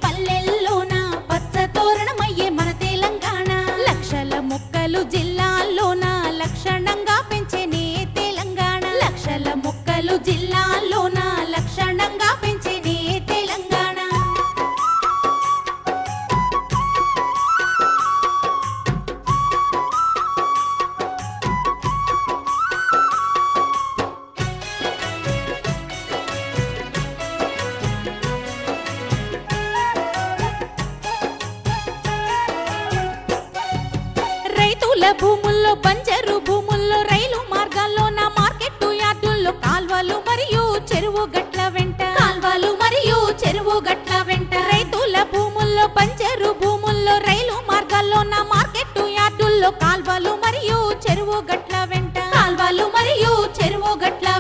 పల్లెల్లోన పచ్చ తోరణమయ్యే మన తెలంగాణ లక్షల మొక్కలు జిల్లాల్లోన లక్షణంగా పెంచేనే తెలంగాణ లక్షల మొక్కలు జిల్లాల్లోన లక్షణంగా పెంచేనే తెలంగాణ రైతుల భూముల్లో బంజరు భూముల్లో రైలు మార్గాల్లోన మార్కెట్ యార్డుల్లో కాల్వలు మరియు చెరువు గట్ల వెంట రైతుల భూముల్లో బంజరు భూముల్లో రైలు మార్గాల్లోన మార్కెట్ యార్డుల్లో కాల్వలు మరియు చెరువు గట్ల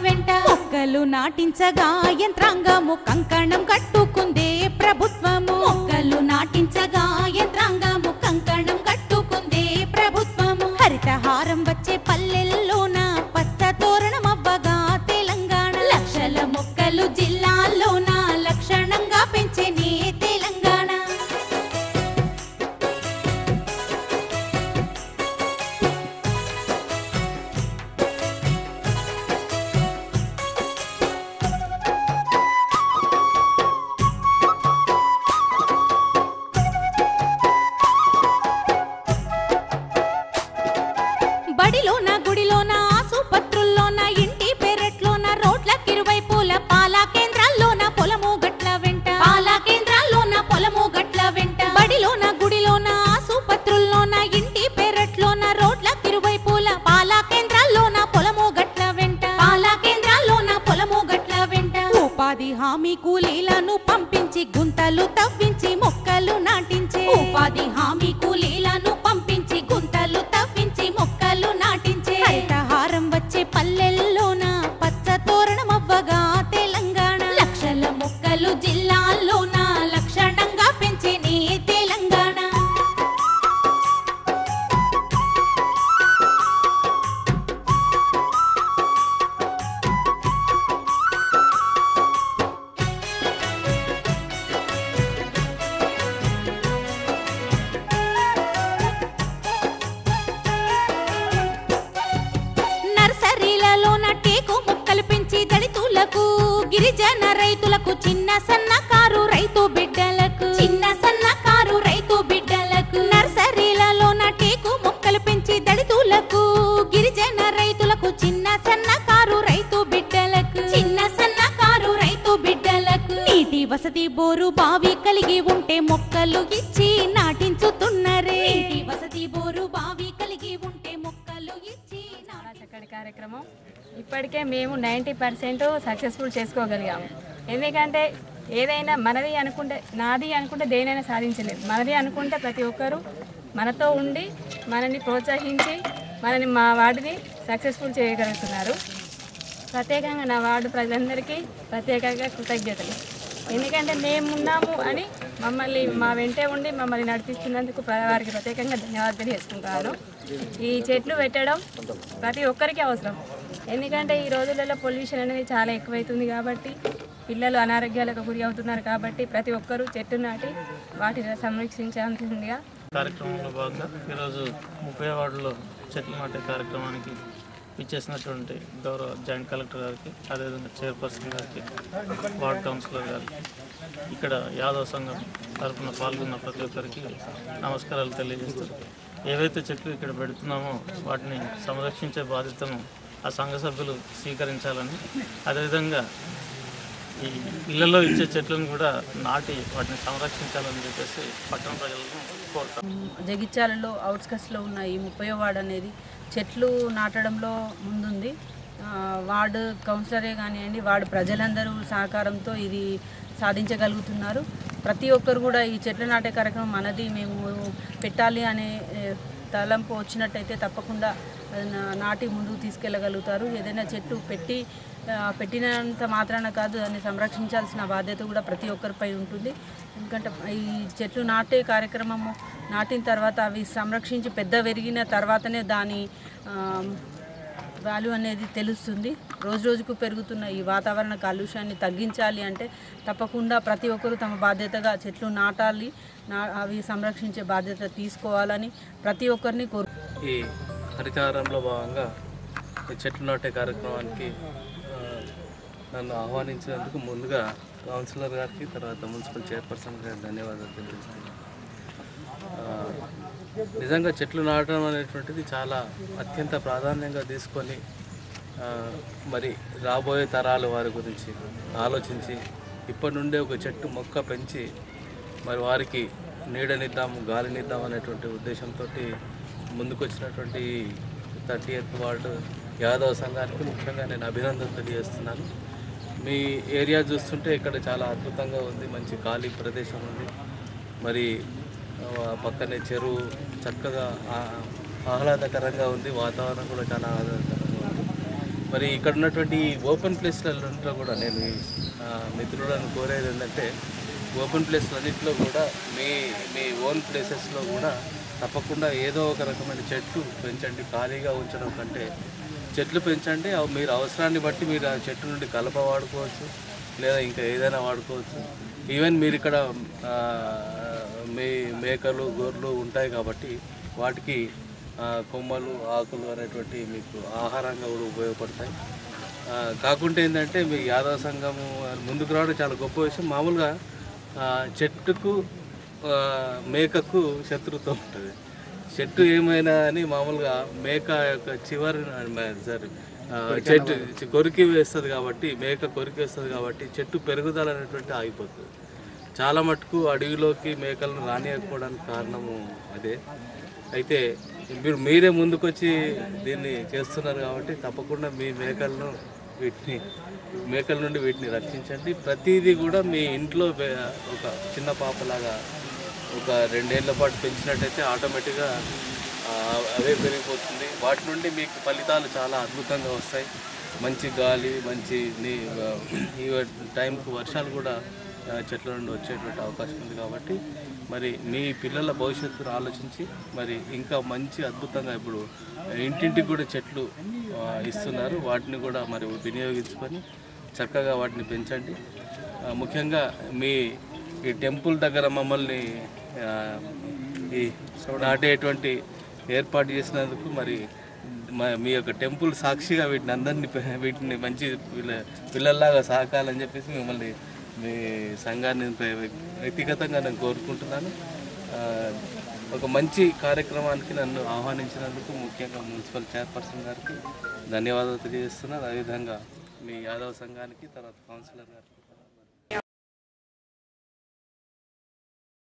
వెంట మొక్కలు నాటించగా యంత్రాంగము కంకణం కట్టుకుందే ప్రభుత్వము మొక్కలు నాటించగా యంత్రాంగము కంకణం కట్టుకుందే ప్రభుత్వము హరితహారం వచ్చే పల్లెల్లోన పచ్చ తోరణమవ్వగా తెలంగాణ లక్షల మొక్కలు జిల్లాల్లోన లక్షణంగా పెంచేనే తెలంగాణ బడిలోన గుడిలోన ఆసుపత్రుల్లోన ఇంటి పెరట్లోన రోడ్లకిరువైపుల పాల కేంద్రాల్లోన పొలము గట్ల వెంట బడిలోన గుడిలోన ఆసుపత్రుల్లోన ఇంటి పెరట్లోన రోడ్లకిరువైపుల పాల కేంద్రాల్లోన పొలము గట్ల వెంట ఉపాధి హామీ కూలీలను పంపించి గుంతలు తవ్వించి మొక్కలు నాటించే ఉపాధి హామీ కూలీలను పంపించి గుంతలు తవ్వించి మొక్కలు నాటించే హరితహారం వచ్చే పల్లెల్లోన పచ్చ తోరణమవ్వగా తెలంగాణ లక్షల మొక్కలు జిల్లాల్లోన లక్షణంగా పెంచేనే తెలంగాణ నర్సరీలలోన టేకు మొక్కలు పెంచి దళితులకు గిరిజన రైతులకు చిన్న సన్నకారు రైతు బిడ్డలకు నర్సరీలలోన టేకు మొక్కలు పెంచి దళితులకు గిరిజన రైతులకు చిన్న సన్నకారు రైతు బిడ్డలకు నీటి వసతి బోరు బావి కలిగి ఉంటే మొక్కలు ఇచ్చి నాటించుతున్నరే నీటి వసతి బోరు బావి కలిగి ఉంటే మొక్కలు ఇచ్చి చక్కటి కార్యక్రమం ఇప్పటికే మేము 90% సక్సెస్ఫుల్ చేసుకోగలిగాము. ఎందుకంటే ఏదైనా మనది అనుకుంటే నాది అనుకుంటే దేనైనా సాధించలేదు. మనది అనుకుంటే ప్రతి ఒక్కరూ మనతో ఉండి మనని ప్రోత్సహించి మా వార్డుని సక్సెస్ఫుల్ చేయగలుగుతున్నారు. ప్రత్యేకంగా నా వార్డు ప్రజలందరికీ ప్రత్యేకంగా కృతజ్ఞతలు. ఎందుకంటే మేమున్నాము అని మమ్మల్ని మా వెంటే ఉండి మమ్మల్ని నడిపిస్తున్నందుకు వారికి ప్రత్యేకంగా ధన్యవాదాలు చేసుకుంటాను. ఈ చెట్లు పెట్టడం ప్రతి ఒక్కరికి అవసరం. ఎందుకంటే ఈ రోజులలో పొల్యూషన్ అనేది చాలా ఎక్కువైతుంది కాబట్టి పిల్లలు అనారోగ్యాలకు గురి అవుతున్నారు కాబట్టి ప్రతి ఒక్కరూ చెట్టు నాటి వాటిని సంరక్షించాల్సిందిగా కార్యక్రమంలో భాగంగా ఈరోజు 30వ వార్డులో చెట్లు నాటే కార్యక్రమానికి ఇచ్చేసినటువంటి గౌరవ జాయింట్ కలెక్టర్ గారికి, అదేవిధంగా చైర్పర్సన్ గారికి, వార్డ్ కౌన్సిలర్ గారికి, ఇక్కడ యాదవ్ సంఘం తరఫున పాల్గొన్న ప్రతి ఒక్కరికి నమస్కారాలు తెలియజేస్తూ ఏవైతే చెట్లు ఇక్కడ పెడుతున్నామో వాటిని సంరక్షించే బాధ్యతను ఆ సంఘ సభ్యులు స్వీకరించాలని, అదేవిధంగా ఈ ఇళ్లలో ఇచ్చే చెట్లను కూడా నాటి వాటిని సంరక్షించాలని చెప్పేసి పట్టణ ప్రజలను కోరుతాం. జగిత్యాలలో అవుట్స్కట్స్లో ఉన్న ఈ 30వ వార్డు అనేది చెట్లు నాటడంలో ముందుంది. వార్డు కౌన్సిలరే కానివ్వండి, వార్డు ప్రజలందరూ సహకారంతో ఇది సాధించగలుగుతున్నారు. ప్రతి ఒక్కరు కూడా ఈ చెట్లు నాటే కార్యక్రమం మనది, మేము పెట్టాలి అనే తలంపు వచ్చినట్టయితే తప్పకుండా నాటి ముందుకు తీసుకెళ్ళగలుగుతారు. ఏదైనా చెట్టు పెట్టినంత మాత్రాన కాదు, దాన్ని సంరక్షించాల్సిన బాధ్యత కూడా ప్రతి ఒక్కరిపై ఉంటుంది. ఎందుకంటే ఈ చెట్లు నాటే కార్యక్రమము నాటిన తర్వాత అవి సంరక్షించి పెద్ద పెరిగిన తర్వాతనే దాని వాల్యూ అనేది తెలుస్తుంది. రోజు రోజుకు పెరుగుతున్న ఈ వాతావరణ కాలుష్యాన్ని తగ్గించాలి అంటే తప్పకుండా ప్రతి ఒక్కరూ తమ బాధ్యతగా చెట్లు నాటాలి, అవి సంరక్షించే బాధ్యత తీసుకోవాలని ప్రతి ఒక్కరిని ఈ హరితహారంలో భాగంగా ఈ చెట్లు నాటే కార్యక్రమానికి నన్ను ఆహ్వానించినందుకు ముందుగా కౌన్సిలర్ గారికి, తర్వాత మున్సిపల్ చైర్పర్సన్ గారికి ధన్యవాదాలు తెలియజేస్తున్నాను. నిజంగా చెట్లు నాటడం అనేటువంటిది చాలా అత్యంత ప్రాధాన్యంగా తీసుకొని మరి రాబోయే తరాల వారి గురించి ఆలోచించి ఇప్పటి నుండే ఒక చెట్టు మొక్క పెంచి మరి వారికి నీడనిద్దాము, గాలినిద్దాం అనేటువంటి ఉద్దేశంతో ముందుకొచ్చినటువంటి 30th వార్డు యాదవ సంఘానికి ముఖ్యంగా నేను అభినందనలు తెలియజేస్తున్నాను. మీ ఏరియా చూస్తుంటే ఇక్కడ చాలా అద్భుతంగా ఉంది, మంచి ఖాళీ ప్రదేశం ఉంది, మరి పక్కనే చెరువు చక్కగా ఆహ్లాదకరంగా ఉంది, వాతావరణం కూడా చాలా ఆహ్లాదకరంగా ఉంది. మరి ఇక్కడ ఉన్నటువంటి ఓపెన్ ప్లేస్లలో కూడా నేను మిత్రులను కోరేది ఏంటంటే ఓపెన్ ప్లేస్లన్నింటిలో కూడా మీ ఓన్ ప్లేసెస్లో కూడా తప్పకుండా ఏదో ఒక రకమైన చెట్టు పెంచండి. ఖాళీగా ఉంచడం కంటే చెట్లు పెంచండి. మీరు అవసరాన్ని బట్టి మీరు ఆ చెట్టు నుండి కలప వాడుకోవచ్చు, లేదా ఇంకా ఏదైనా వాడుకోవచ్చు. ఈవెన్ మీరు ఇక్కడ మేకలు గొర్రెలు ఉంటాయి కాబట్టి వాటికి కొమ్మలు ఆకులు అనేటువంటి మీకు ఆహారంగా కూడా ఉపయోగపడతాయి. కాకుంటే ఏంటంటే మీ యాదవ సంఘము ముందుకు రావడం చాలా గొప్ప విషయం. మామూలుగా చెట్టుకు మేకకు శత్రుత్వం ఉంటుంది. చెట్టు ఏమైనా అని మామూలుగా మేక యొక్క చివరి చెట్టు కొరికి వేస్తుంది కాబట్టి, మేక కొరికి వేస్తుంది కాబట్టి చెట్టు పెరుగుదల అనేటువంటి ఆగిపోతుంది. చాలా మటుకు అడవిలోకి మేకలను రానియకపోవడానికి కారణము అదే. అయితే మీరే ముందుకొచ్చి దీన్ని చేస్తున్నారు కాబట్టి తప్పకుండా మీ మేకల నుండి వీటిని రక్షించండి. ప్రతిదీ కూడా మీ ఇంట్లో ఒక చిన్న పాపలాగా ఒక 2 ఏళ్ల పాటు పెంచినట్టయితే ఆటోమేటిక్గా అవే పెరిగిపోతుంది. వాటి నుండి మీకు ఫలితాలు చాలా అద్భుతంగా వస్తాయి. మంచి గాలి, మంచి ఈ టైంకు వర్షాలు కూడా చెట్ల నుండి వచ్చేటువంటి అవకాశం ఉంది. కాబట్టి మరి మీ పిల్లల భవిష్యత్తును ఆలోచించి మరి ఇంకా మంచి అద్భుతంగా ఇప్పుడు ఇంటింటికి కూడా చెట్లు ఇస్తున్నారు. వాటిని కూడా మరి వినియోగించుకొని చక్కగా వాటిని పెంచండి. ముఖ్యంగా మీ ఈ టెంపుల్ దగ్గర మమ్మల్ని ఈ నాటేటువంటి ఏర్పాటు చేసినందుకు మరి మీ యొక్క టెంపుల్ సాక్షిగా వీటిని మంచి పిల్లల్లాగా సాకాలని చెప్పేసి మిమ్మల్ని మీ సంఘాన్ని వ్యక్తిగతంగా నేను కోరుకుంటున్నాను. ఒక మంచి కార్యక్రమానికి నన్ను ఆహ్వానించినందుకు ముఖ్యంగా మున్సిపల్ చైర్పర్సన్ గారికి ధన్యవాదాలు తెలియజేస్తున్నాను. అదేవిధంగా మీ యాదవ సంఘానికి, తర్వాత కౌన్సిలర్ గారికి